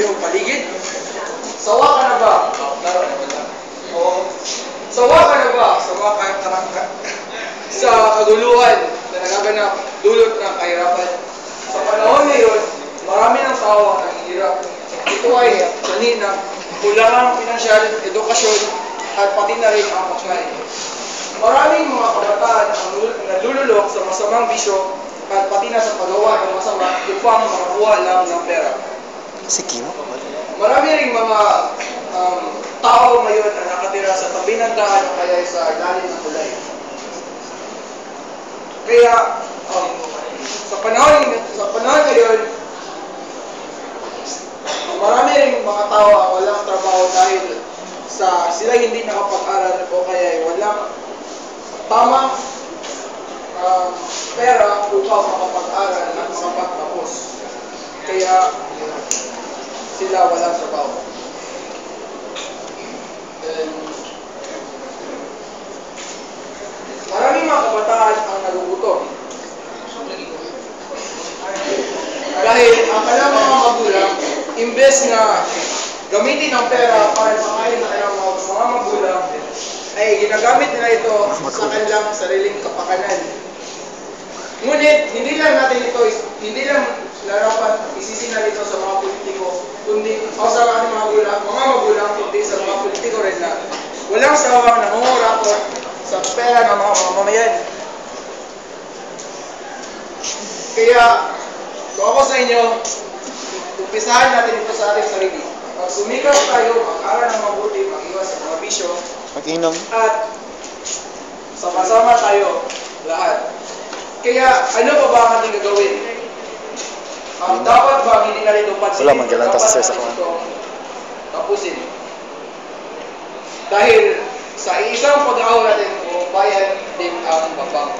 iyong paligid? Sawa ka na ba? Oo. Sawa ka na ba sa mga sa kaguluhan na nagaganap dulot ng kahirapan? Sa panahon ngayon, marami ng tao ang hirap. Ito ay sanhi ng kulangang pinansyal, edukasyon, at pati na rin ang pagkain. Maraming mga kabataan ang nalululok sa masamang bisyo at pati na sa paggawa ng masama upang makakuha lang ng pera. Marami ring mga tao ngayon na nakatira sa tabi ng daan o kaya sa ilalim ng tulay. Kaya sa panahon ngayon, marami ring mga tao ang walang trabaho dahil sa sila hindi nakapag-aral o kaya walang tamang pera upang makapag-aral at makapagtapos. Kaya sila walang trabaho. Maraming mga kabataan ang nagugutom. Dahil ang kanilang mga magulang, imbes na gamitin ang pera para pakain sa kanilang mga magulang, ay ginagamit nila ito sa kanilang sariling kapakanan. Ngunit, hindi lang dapat isisinal ito sa mga politiko, kundi o sa mga magulang, kundi sa mga politiko rin na walang sawang nangungurakot sa pera ng mga mamamayan. Kaya, kung ako sa inyo, umpisahan natin ito sa ating sarili. Pag sumikap tayo, mag-aral ng mabuti, mag-iwas sa mga bisyo, mag-inom, at sama-sama tayo lahat. Kaya, ano pa ba ang ating gagawin? Dapat ba hindi na rin pansinin? Wala man dyan, dapat sa natin ito tapusin. Dahil sa isang pag-aaw natin, bayan din ang babang.